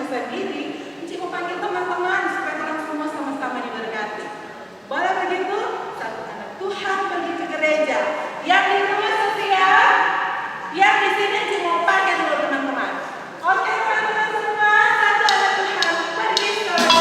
sendiri, Encik mau panggil teman-teman supaya orang semua sama-sama diberkati. Boleh begitu? Satu anak Tuhan pergi ke gereja. Yang di rumah setiap, yang di sini Encik mau panggil dulu teman-teman. Oke teman-teman semua, satu anak Tuhan pergi ke gereja.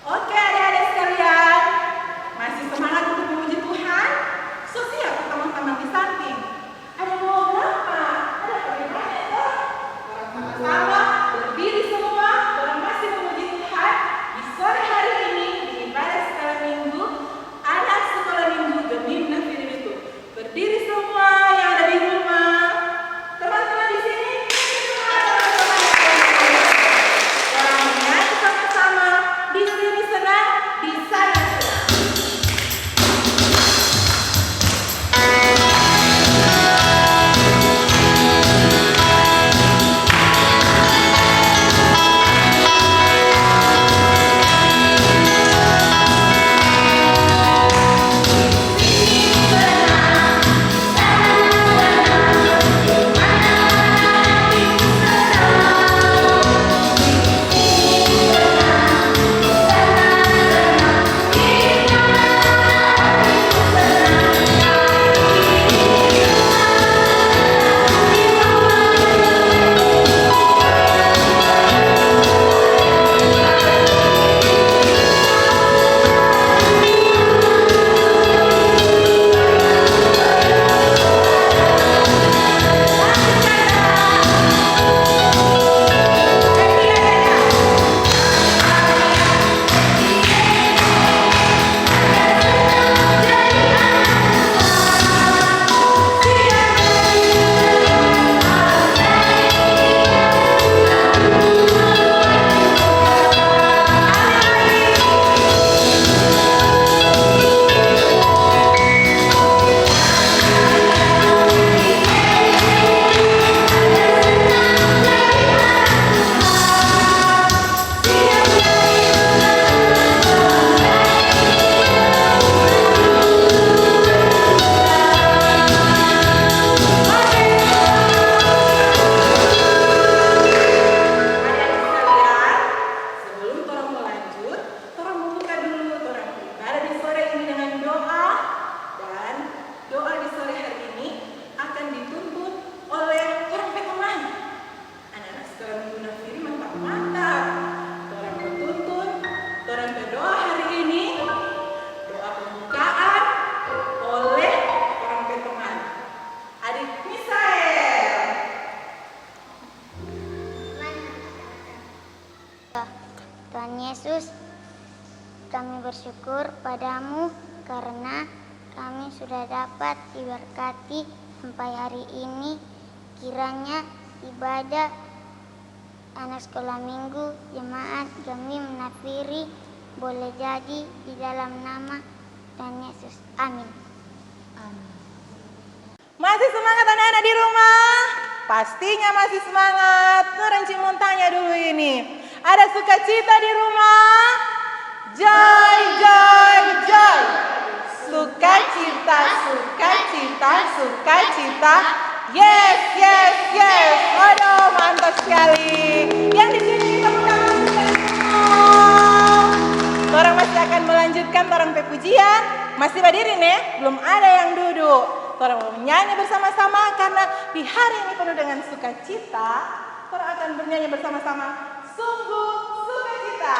Oke adik-adik sekalian, masih semangat untuk memuji Tuhan? So siap teman-teman di samping. Ada mau berapa? Ada bagaimana itu? Orang sama-sama berdiri semua, orang masih memuji Tuhan. Di sore hari ini di ibadah sekolah minggu, anak sekolah minggu Gemim Nafiri itu berdiri semua yang ada di rumah. Teman-teman di sini, orang menyanyi sama-sama. Di sini senang, di sana senang. Tuhan Yesus, kami bersyukur padamu karena kami sudah dapat diberkati sampai hari ini. Kiranya ibadah anak sekolah minggu jemaat Gemim Nafiri boleh jadi di dalam nama Tuhan Yesus. Amin. Masih semangat anak-anak di rumah? Pastinya masih semangat. Encik mau tanya dulu ini. Ada sukacita di rumah? Joy, joy, joy. Sukacita, sukacita, sukacita. Yes, yes, yes. Aduh, mantap sekali. Yang di sini tepuk tangan semua. Orang masih akan melanjutkan orang pujian. Masih berdiri nih, belum ada yang duduk. Orang mau menyanyi bersama-sama karena di hari ini penuh dengan sukacita. Orang akan bernyanyi bersama-sama. Sungguh sukacita.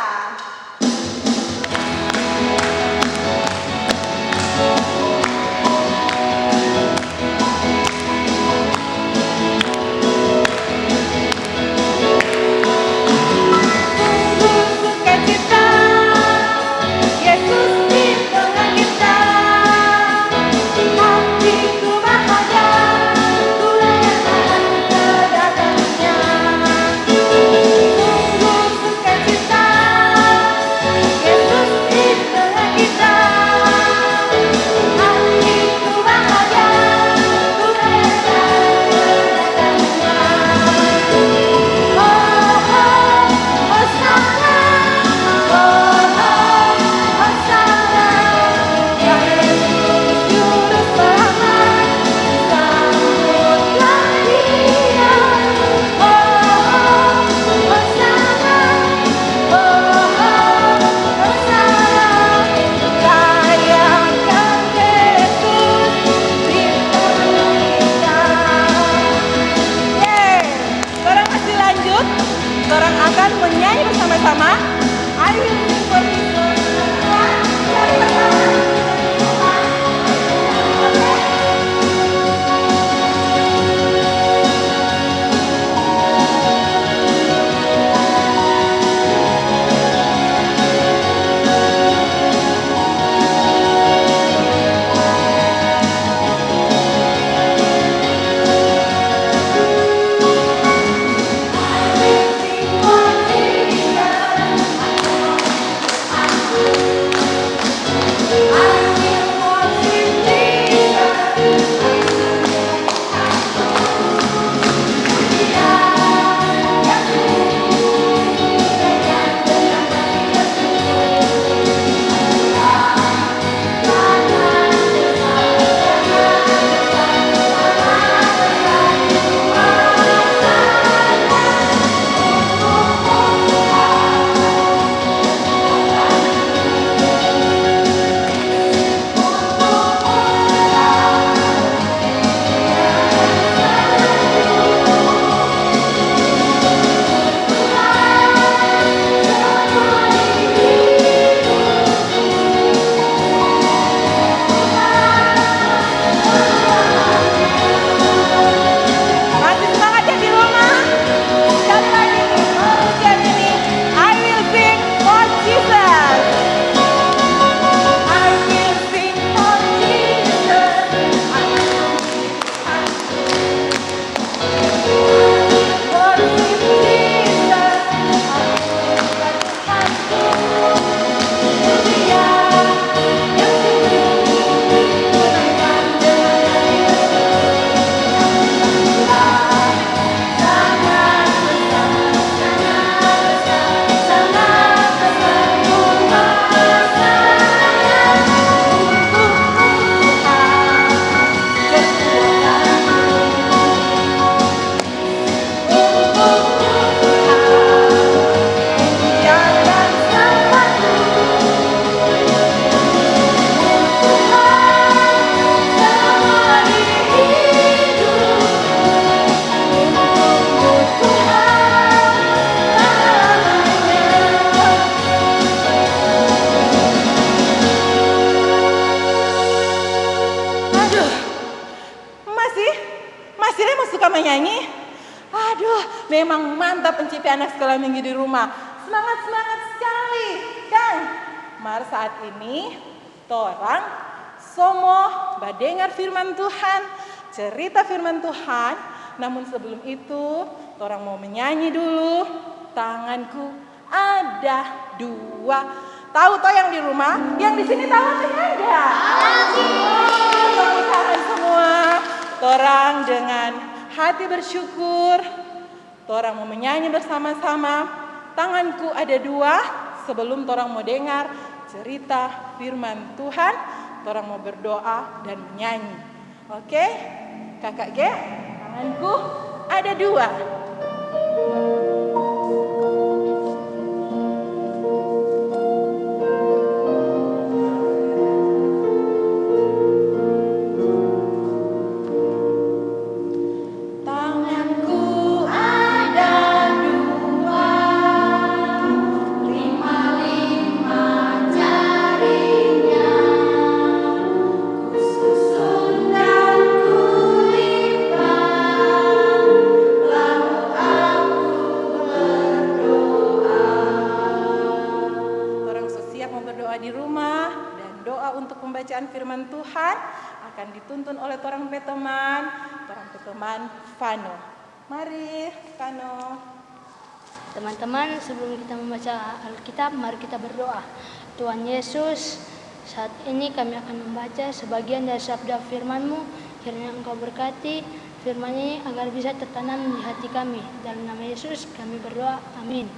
Menyanyi, aduh, memang mantap pencipta anak sekolah minggu di rumah. Semangat sekali. Dan mari saat ini, torang semua mendengar firman Tuhan, cerita firman Tuhan. Namun sebelum itu, torang mau menyanyi dulu. Tanganku ada dua. Tahu toh yang di rumah? Yang di sini tahu atau enggak? Tahu tangan semua. Torang dengan hati bersyukur, torang mau menyanyi bersama-sama. Tanganku ada dua. Sebelum torang mau dengar cerita firman Tuhan, torang mau berdoa dan menyanyi. Oke? Kakak G, tanganku ada dua. Tanganku ada dua, lima-lima jarinya, kususun dan kulipat, lalu aku berdoa. Orang siap mau berdoa di rumah, dan doa untuk pembacaan firman Tuhan akan dituntun oleh orang teman Vano. Mari, Vano. Teman-teman, sebelum kita membaca Alkitab, mari kita berdoa. Tuhan Yesus, saat ini kami akan membaca sebagian dari sabda firman-Mu. Kiranya Engkau berkati firman ini agar bisa tertanam di hati kami. Dalam nama Yesus kami berdoa. Amin.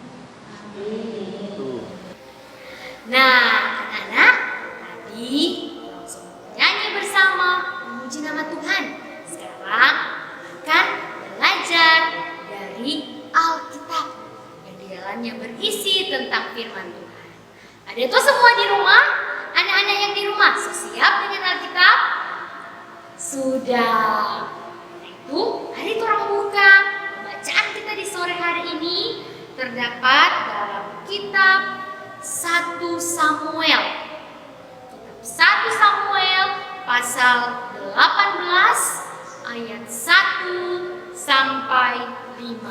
Nah, anak-anak, tadi langsung nyanyi bersama memuji nama Tuhan. Sekarang akan belajar dari Alkitab yang di dalamnya berisi tentang firman Tuhan. Ada itu semua di rumah? Anak-anak yang di rumah, siap dengan Alkitab? Sudah. Itu, hari itu orang buka. Bacaan kita di sore hari ini terdapat dalam kitab 1 Samuel. Kitab 1 Samuel pasal 18 ayat 1 sampai 5.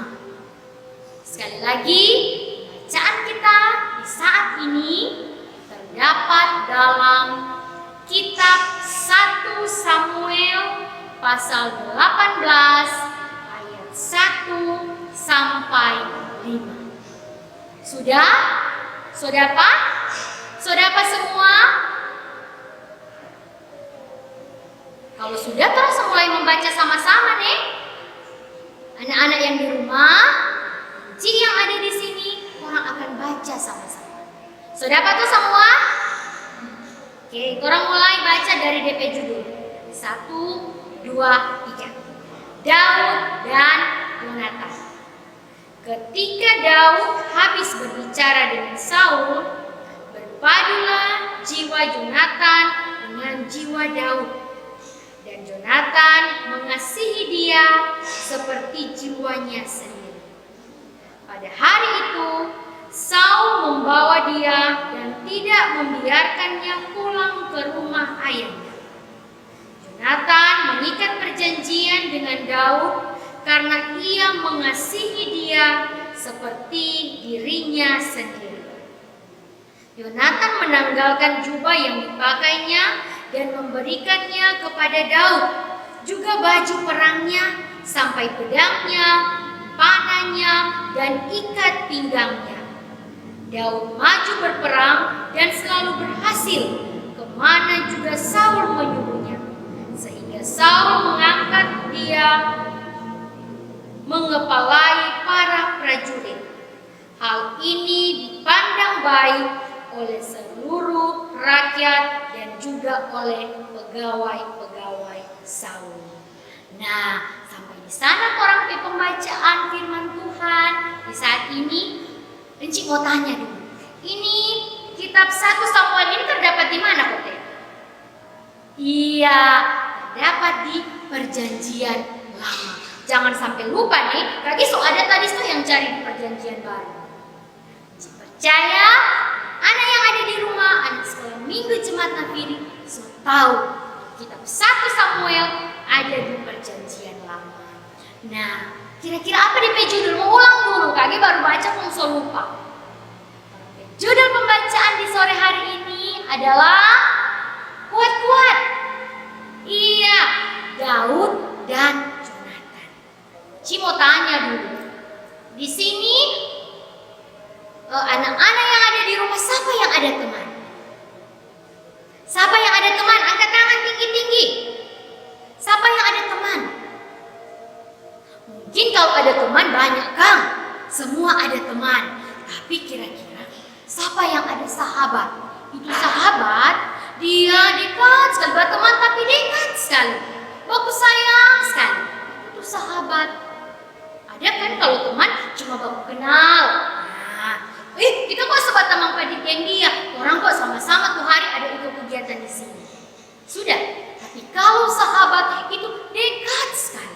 Sekali lagi, bacaan kita di saat ini terdapat dalam kitab 1 Samuel pasal 18 ayat 1 sampai 5. Sudah? Sudah apa? Sudah apa semua? Kalau sudah, terus mulai membaca sama-sama nih. Anak-anak yang di rumah, kunci yang ada di sini, orang akan baca sama-sama. Sudah apa tuh semua? Oke, orang mulai baca dari DP judul. 1, 2, 3. Daud dan Yonatan. Ketika Daud habis berbicara dengan Saul, berpadulah jiwa Yonatan dengan jiwa Daud. Dan Yonatan mengasihi dia seperti jiwanya sendiri. Pada hari itu, Saul membawa dia dan tidak membiarkannya pulang ke rumah ayahnya. Yonatan mengikat perjanjian dengan Daud karena ia mengasihi dia seperti dirinya sendiri. Yonatan menanggalkan jubah yang dipakainya dan memberikannya kepada Daud, juga baju perangnya, sampai pedangnya, panahnya, dan ikat pinggangnya. Daud maju berperang dan selalu berhasil kemana juga Saul menyuruhnya, sehingga Saul mengangkat dia mengepalai para prajurit. Hal ini dipandang baik oleh seluruh rakyat dan juga oleh pegawai-pegawai Saul. Nah, sampai di sana orang pembacaan firman Tuhan di saat ini. Encik mau tanya dulu. Ini kitab 1 Samuel ini terdapat di mana, Kote? Iya, terdapat di Perjanjian Lama. Jangan sampai lupa nih, lagi ada tadi tuh yang cari di Perjanjian Baru. Percaya, anak yang ada di rumah, anak sekolah minggu Jemaat Nafiri, sudah tahu kitab 1 Samuel ada di Perjanjian Lama. Nah, kira-kira apa di judul? Mau ulang dulu, kaki baru baca langsung lupa. Judul pembacaan di sore hari ini adalah Kuat-kuat. Iya, Daud dan Yonatan. Ci mau tanya dulu. Di sini anak-anak yang ada di rumah, siapa yang ada teman? Siapa yang ada teman? Angkat tangan tinggi-tinggi. Siapa yang ada teman? Mungkin kalau ada teman banyak, Kang. Semua ada teman. Tapi kira-kira siapa yang ada sahabat? Itu sahabat, dia dekat sekali. Berteman tapi dekat sekali. Bagus sayang sekali. Itu sahabat. Ada kan kalau teman cuma baku kenal. Nah, kita kok sobat tamang padik yang dia. Orang kok sama-sama tuh hari ada ikut kegiatan di sini. Sudah, tapi kalau sahabat itu dekat sekali.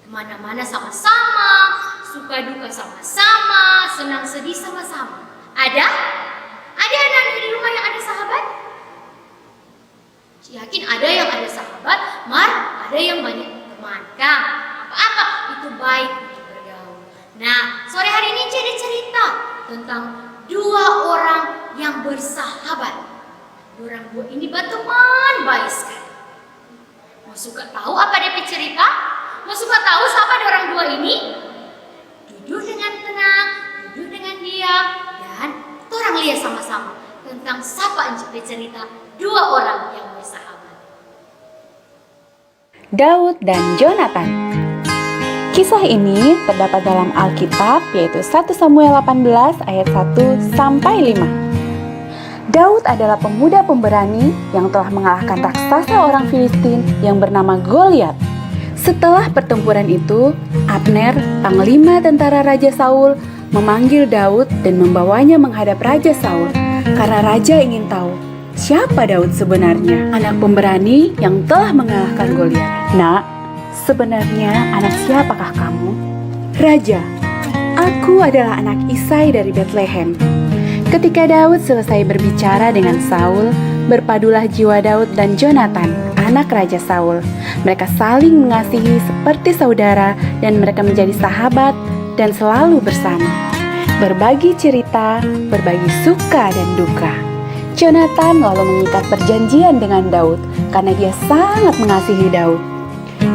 Kemana-mana sama-sama, suka duka sama-sama, senang sedih sama-sama. Ada? Ada anak-anak di rumah yang ada sahabat? Yakin ada yang ada sahabat, ada yang banyak teman. Kang, apa-apa itu baik untuk bergaul. Nah, sore hari ini jadi cerita tentang dua orang yang bersahabat. Orang dua ini berteman baik sekali. Mau suka tahu apa DP cerita? Mau suka tahu siapa orang dua ini? Duduk dengan tenang, duduk dengan diam, dan orang lihat sama-sama tentang siapa DP cerita dua orang yang bersahabat. Daud dan Jonatan. Kisah ini terdapat dalam Alkitab, yaitu 1 Samuel 18 ayat 1 sampai 5. Daud adalah pemuda pemberani yang telah mengalahkan raksasa orang Filistin yang bernama Goliat. Setelah pertempuran itu, Abner, panglima tentara Raja Saul, memanggil Daud dan membawanya menghadap Raja Saul karena Raja ingin tahu siapa Daud sebenarnya, anak pemberani yang telah mengalahkan Goliat. Nak, sebenarnya anak siapakah kamu? Raja, aku adalah anak Isai dari Betlehem. Ketika Daud selesai berbicara dengan Saul, berpadulah jiwa Daud dan Jonatan, anak Raja Saul. Mereka saling mengasihi seperti saudara dan mereka menjadi sahabat dan selalu bersama. Berbagi cerita, berbagi suka dan duka. Jonatan lalu mengikat perjanjian dengan Daud karena dia sangat mengasihi Daud.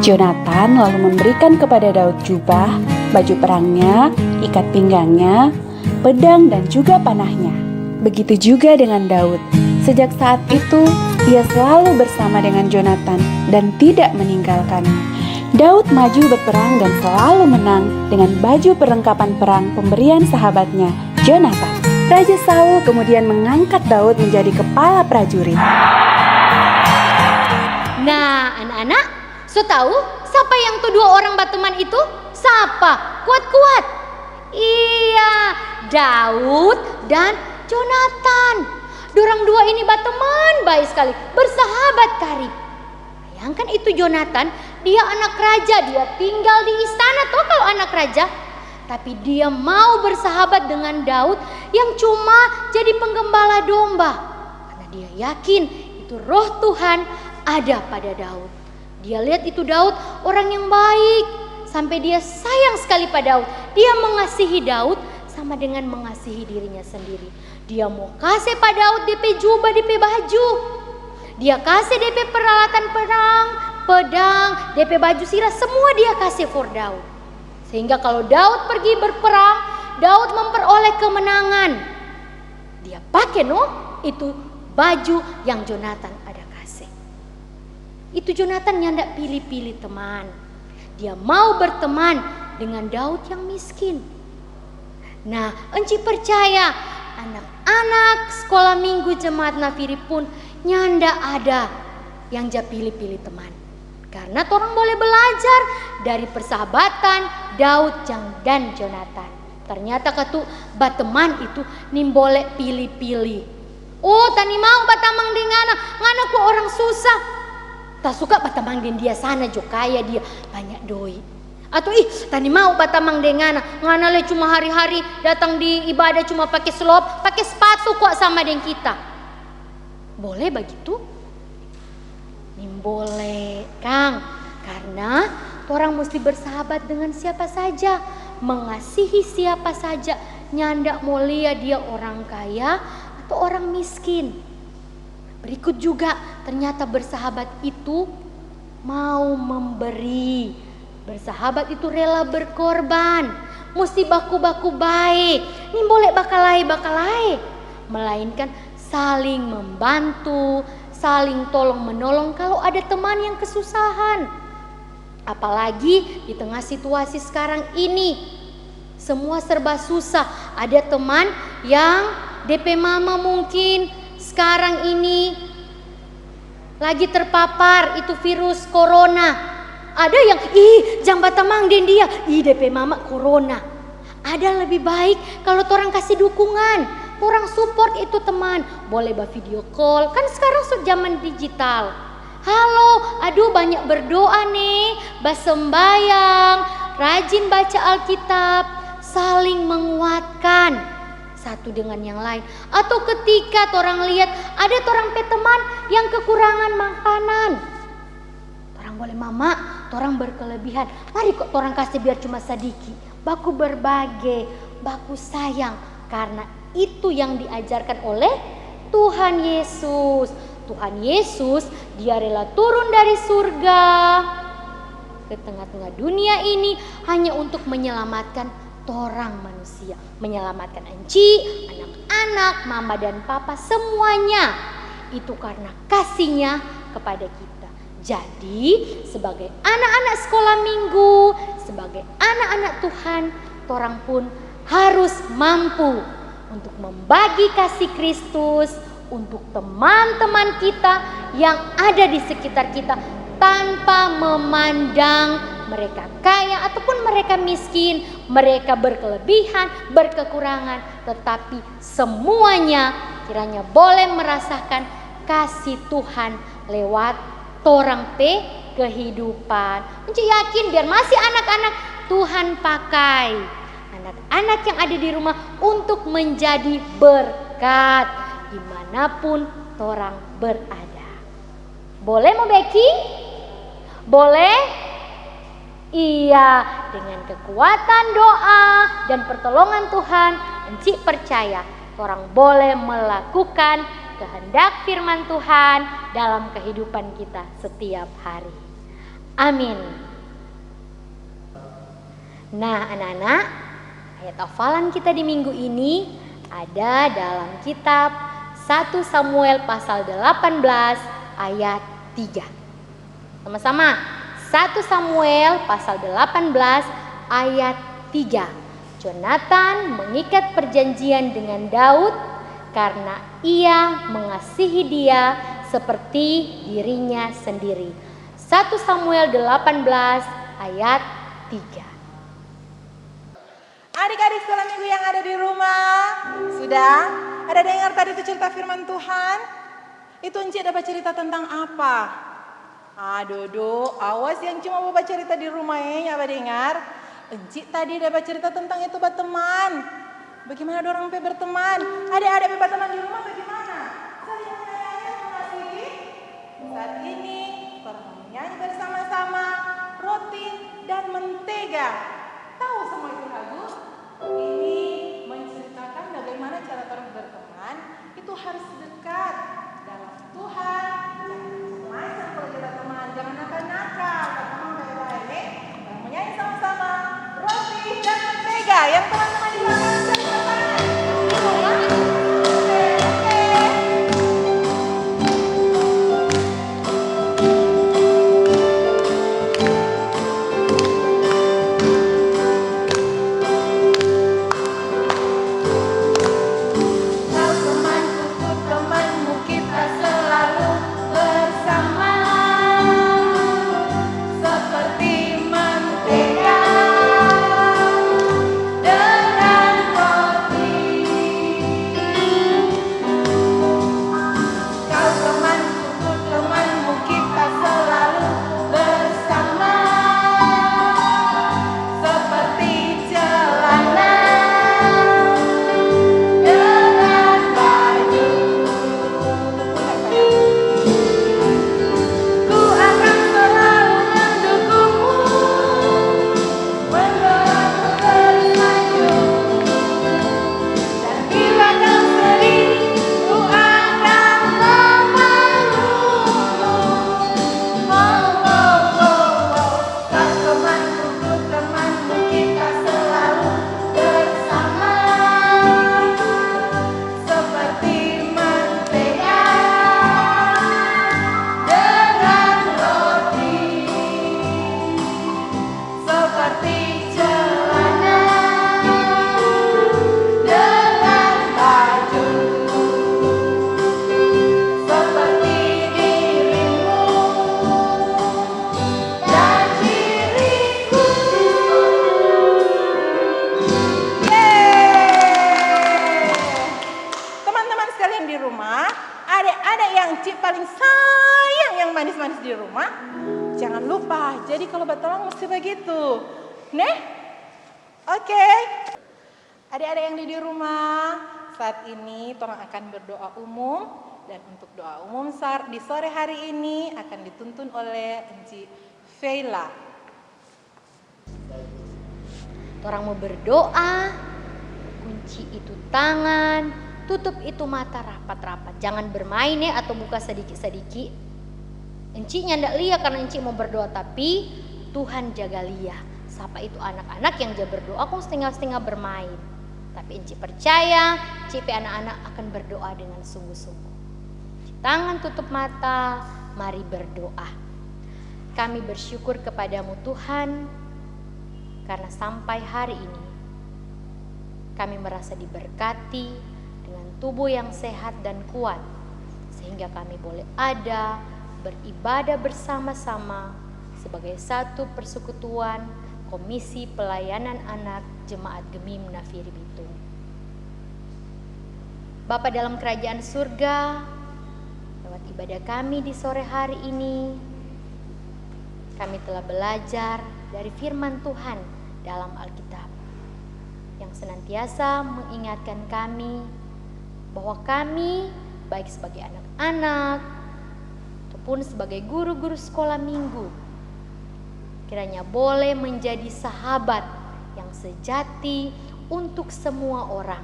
Jonatan lalu memberikan kepada Daud jubah, baju perangnya, ikat pinggangnya, pedang dan juga panahnya. Begitu juga dengan Daud. Sejak saat itu, ia selalu bersama dengan Jonatan dan tidak meninggalkannya. Daud maju berperang dan selalu menang dengan baju perlengkapan perang pemberian sahabatnya, Jonatan. Raja Saul kemudian mengangkat Daud menjadi kepala prajurit. Nah, anak-anak, so tahu siapa yang tuh dua orang berteman itu? Siapa? Kuat-kuat. Iya, Daud dan Jonatan. Dorang dua ini berteman baik sekali, bersahabat karib. Bayangkan itu Jonatan, dia anak raja, dia tinggal di istana toh kalau anak raja. Tapi dia mau bersahabat dengan Daud yang cuma jadi penggembala domba. Karena dia yakin itu roh Tuhan ada pada Daud. Dia lihat itu Daud orang yang baik. Sampai dia sayang sekali pada Daud. Dia mengasihi Daud sama dengan mengasihi dirinya sendiri. Dia mau kasih pada Daud DP jubah, DP baju. Dia kasih DP peralatan perang, pedang, DP baju sirah, semua dia kasih for Daud. Sehingga kalau Daud pergi berperang, Daud memperoleh kemenangan. Dia pakai itu baju yang Jonatan ada kasih. Itu Jonatan nyandak pilih-pilih teman. Dia mau berteman dengan Daud yang miskin. Nah, enci percaya anak-anak sekolah minggu jemaat Nafiri pun nyanda ada yang ja pilih-pilih teman. Karena orang boleh belajar dari persahabatan Daud dan Jonatan. Ternyata katu bateman itu nim boleh pilih-pilih. Oh, tani mau batamang dengan ngana ku orang susah. Tak suka batamang dengan dia sana jo kaya dia banyak doi. Atau tani mau batamang dengan ngana le cuma hari-hari datang di ibadah cuma pakai selop, pakai sepatu kok sama dengan kita. Boleh begitu? Nim boleh, Kang. Karena orang mesti bersahabat dengan siapa saja, mengasihi siapa saja, nyandak mulia dia orang kaya atau orang miskin. Berikut juga ternyata bersahabat itu mau memberi. Bersahabat itu rela berkorban. Mesti baku-baku baik. Ini boleh bakalai. Melainkan saling membantu, saling tolong menolong kalau ada teman yang kesusahan. Apalagi di tengah situasi sekarang ini. Semua serba susah. Ada teman yang DP mama mungkin sekarang ini lagi terpapar itu virus corona. Ada yang jambatan mang den dia, DP mama corona. Ada lebih baik kalau orang kasih dukungan, orang support itu teman. Boleh video call, kan sekarang zaman digital. Halo, aduh banyak berdoa nih, sembayang, rajin baca Alkitab, saling menguatkan satu dengan yang lain. Atau ketika orang lihat ada orang teman yang kekurangan makanan, orang boleh mama, orang berkelebihan, mari kok orang kasih biar cuma sedikit, baku berbagi, baku sayang, karena itu yang diajarkan oleh Tuhan Yesus. Tuhan Yesus, dia rela turun dari surga ke tengah-tengah dunia ini hanya untuk menyelamatkan orang manusia, menyelamatkan enci, anak-anak, mama dan papa, semuanya. Itu karena kasihnya kepada kita. Jadi sebagai anak-anak sekolah minggu, sebagai anak-anak Tuhan, orang pun harus mampu untuk membagi kasih Kristus untuk teman-teman kita yang ada di sekitar kita, tanpa memandang mereka kaya ataupun mereka miskin, mereka berkelebihan, berkekurangan, tetapi semuanya kiranya boleh merasakan kasih Tuhan lewat torang kehidupan. Enci yakin biar masih anak-anak, Tuhan pakai anak-anak yang ada di rumah untuk menjadi berkat dimanapun orang berada. Boleh mau Becky? Boleh? Iya, dengan kekuatan doa dan pertolongan Tuhan, Enci percaya orang boleh melakukan kehendak firman Tuhan dalam kehidupan kita setiap hari. Amin. Nah anak-anak, ayat hafalan kita di minggu ini ada dalam kitab 1 Samuel pasal 18 ayat 3. Sama-sama, 1 Samuel pasal 18 ayat 3. Jonathan mengikat perjanjian dengan Daud karena ia mengasihi dia seperti dirinya sendiri. 1 Samuel 18 ayat 3. Adik-adik sekolah minggu yang ada di rumah, sudah ada dengar tadi itu cerita firman Tuhan? Itu Enci dapat cerita tentang apa? Dodo, awas yang cuma bawa cerita di rumah ya, apa dengar? Enci tadi dapat cerita tentang itu berteman. Bagaimana orang berteman? Adik-adik berteman di rumah bagaimana? Saling menyayangi, mengasihi. Saat ini kita menyanyi bersama-sama roti dan mentega. Tahu semua itu lagu? Ini menceritakan bagaimana cara orang berteman itu harus dekat dalam Tuhan. Jangan macam-macam kalau kita teman, jangan nakal-nakal, teman baik-baik. Kita menyanyi sama-sama roti dan mentega. Yang teman-teman di belakang cerita tangan. sekalian di rumah, adik-adik yang Cik paling sayang yang manis-manis di rumah, jangan lupa, jadi kalau bertolong mesti begitu. Neh? Oke. Adik-adik yang di rumah, saat ini Torang akan berdoa umum. Dan untuk doa umum di sore hari ini akan dituntun oleh Encik Feila. Orang mau berdoa, kunci itu tangan, tutup itu mata rapat-rapat. Jangan bermain ya atau buka sedikit-sedikit. Enciknya ndak lihat karena encik mau berdoa, tapi Tuhan jaga lihat. Siapa itu anak-anak yang dia berdoa kok setengah-setengah bermain. Tapi encik percaya, encik anak-anak akan berdoa dengan sungguh-sungguh. Tangan tutup mata, mari berdoa. Kami bersyukur kepadamu Tuhan, karena sampai hari ini kami merasa diberkati dengan tubuh yang sehat dan kuat, sehingga kami boleh ada beribadah bersama-sama sebagai satu persekutuan Komisi Pelayanan Anak Jemaat Gemim Nafiri Bitung. Bapa dalam kerajaan surga, lewat ibadah kami di sore hari ini, kami telah belajar dari firman Tuhan dalam Alkitab yang senantiasa mengingatkan kami bahwa kami baik sebagai anak-anak ataupun sebagai guru-guru sekolah minggu kiranya boleh menjadi sahabat yang sejati untuk semua orang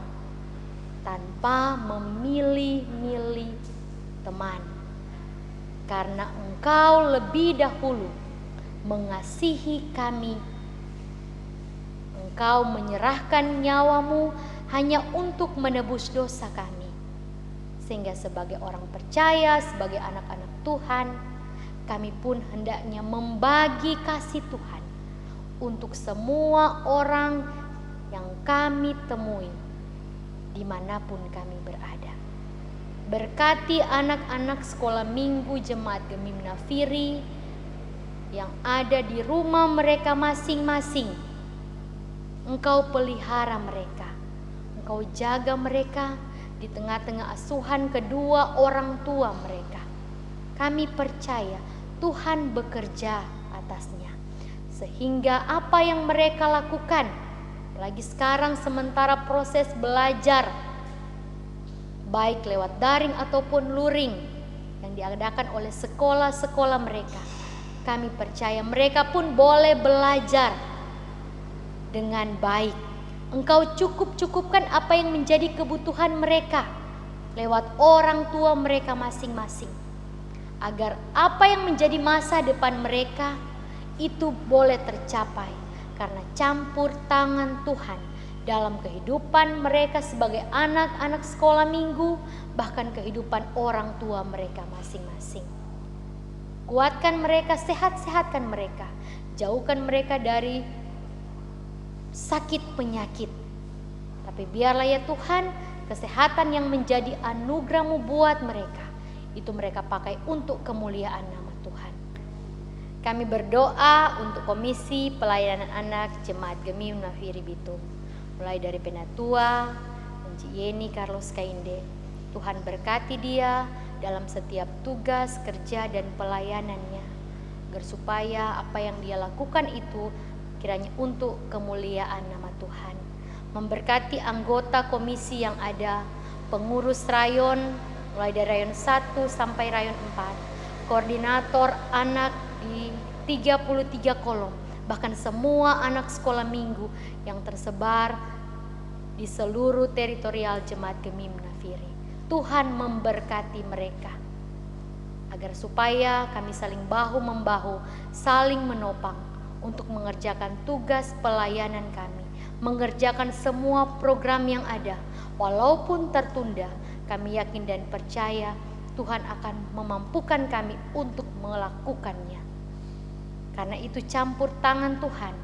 tanpa memilih-milih teman, karena Engkau lebih dahulu mengasihi kami. Engkau menyerahkan nyawamu hanya untuk menebus dosa kami, sehingga sebagai orang percaya, sebagai anak-anak Tuhan, kami pun hendaknya membagi kasih Tuhan untuk semua orang yang kami temui dimanapun kami berada. Berkati anak-anak sekolah minggu Jemaat Gemim Nafiri yang ada di rumah mereka masing-masing. Engkau pelihara mereka, Engkau jaga mereka di tengah-tengah asuhan kedua orang tua mereka. Kami percaya Tuhan bekerja atasnya, sehingga apa yang mereka lakukan, apalagi sekarang sementara proses belajar, baik lewat daring ataupun luring yang diadakan oleh sekolah-sekolah mereka, kami percaya mereka pun boleh belajar dengan baik. Engkau cukupkan apa yang menjadi kebutuhan mereka lewat orang tua mereka masing-masing, agar apa yang menjadi masa depan mereka itu boleh tercapai karena campur tangan Tuhan dalam kehidupan mereka sebagai anak-anak sekolah minggu, bahkan kehidupan orang tua mereka masing-masing. Kuatkan mereka, sehat-sehatkan mereka, jauhkan mereka dari sakit penyakit. Tapi biarlah ya Tuhan, kesehatan yang menjadi anugerah-Mu buat mereka, itu mereka pakai untuk kemuliaan nama Tuhan. Kami berdoa untuk Komisi Pelayanan Anak Jemaat Gemim Nafiri Bitung, mulai dari Penatua Encik Yeni Carlos Kainde. Tuhan berkati dia dalam setiap tugas, kerja dan pelayanannya, agar supaya apa yang dia lakukan itu kiranya untuk kemuliaan nama Tuhan. Memberkati anggota komisi yang ada, pengurus rayon mulai dari rayon 1 sampai rayon 4, koordinator anak di 33 kolom, bahkan semua anak sekolah minggu yang tersebar di seluruh teritorial Jemaat Gemim Nafiri. Tuhan memberkati mereka, agar supaya kami saling bahu-membahu, saling menopang untuk mengerjakan tugas pelayanan kami, mengerjakan semua program yang ada. Walaupun tertunda, kami yakin dan percaya Tuhan akan memampukan kami untuk melakukannya. Karena itu campur tangan Tuhan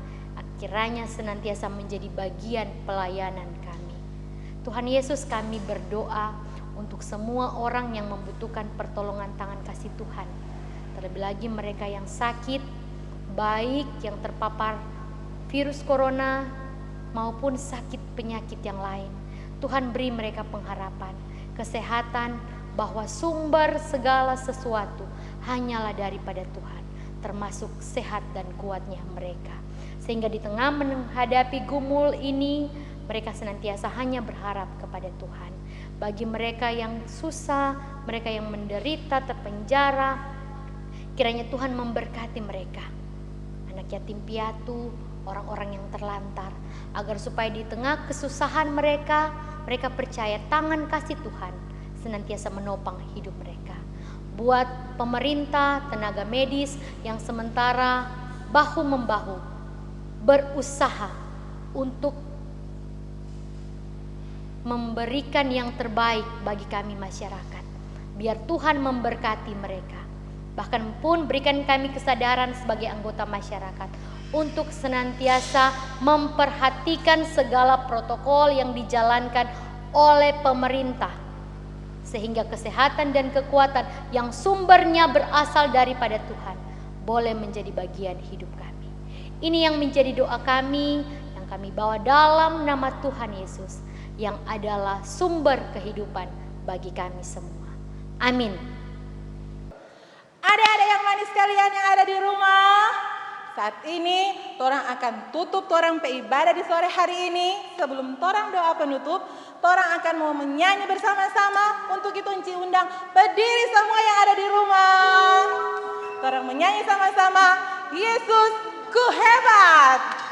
kiranya senantiasa menjadi bagian pelayanan kami. Tuhan Yesus, kami berdoa untuk semua orang yang membutuhkan pertolongan tangan kasih Tuhan. Terlebih lagi mereka yang sakit, baik yang terpapar virus corona maupun sakit penyakit yang lain. Tuhan beri mereka pengharapan. kesehatan, bahwa sumber segala sesuatu hanyalah daripada Tuhan, termasuk sehat dan kuatnya mereka. Sehingga di tengah menghadapi gumul ini, mereka senantiasa hanya berharap kepada Tuhan. Bagi mereka yang susah, mereka yang menderita, terpenjara, kiranya Tuhan memberkati mereka. Anak yatim piatu, orang-orang yang terlantar, agar supaya di tengah kesusahan mereka, mereka percaya tangan kasih Tuhan senantiasa menopang hidup mereka. Buat pemerintah, tenaga medis yang sementara bahu-membahu berusaha untuk memberikan yang terbaik bagi kami masyarakat. Biar Tuhan memberkati mereka. Bahkan pun berikan kami kesadaran sebagai anggota masyarakat untuk senantiasa memperhatikan segala protokol yang dijalankan oleh pemerintah, sehingga kesehatan dan kekuatan yang sumbernya berasal daripada Tuhan boleh menjadi bagian hidup kami. Ini yang menjadi doa kami, yang kami bawa dalam nama Tuhan Yesus, yang adalah sumber kehidupan bagi kami semua. Amin. Adik-adik yang manis sekalian yang ada di rumah, saat ini torang akan tutup torang ibadah di sore hari ini. Sebelum torang doa penutup, torang akan mau menyanyi bersama-sama. Untuk itu Enci undang berdiri semua yang ada di rumah. Torang menyanyi sama-sama, Yesus ku hebat.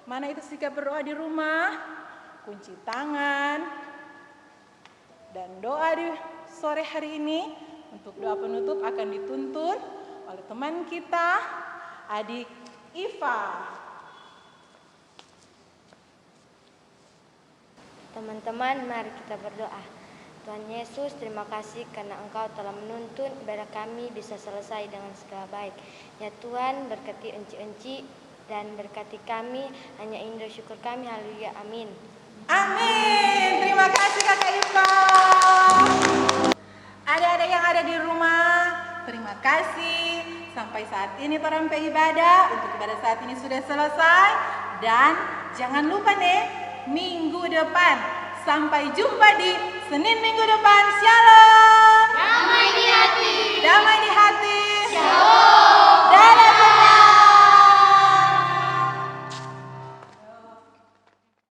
Mana itu sikap berdoa di rumah, kunci tangan, dan doa di sore hari ini. Untuk doa penutup akan dituntun oleh teman kita, adik Iva. Teman-teman, mari kita berdoa. Tuhan Yesus, terima kasih karena Engkau telah menuntun ibadah kami bisa selesai dengan segala baik. Ya Tuhan, berkati enci-enci dan berkati kami, hanya indah syukur kami, haleluya, amin. Amin. Terima kasih Kakak Iva. Adik-adik yang ada di rumah, terima kasih. Sampai saat ini orang ibadah, untuk ibadah saat ini sudah selesai. Dan jangan lupa nih, minggu depan. Sampai jumpa di Senin minggu depan. Shalom. Damai di hati. Damai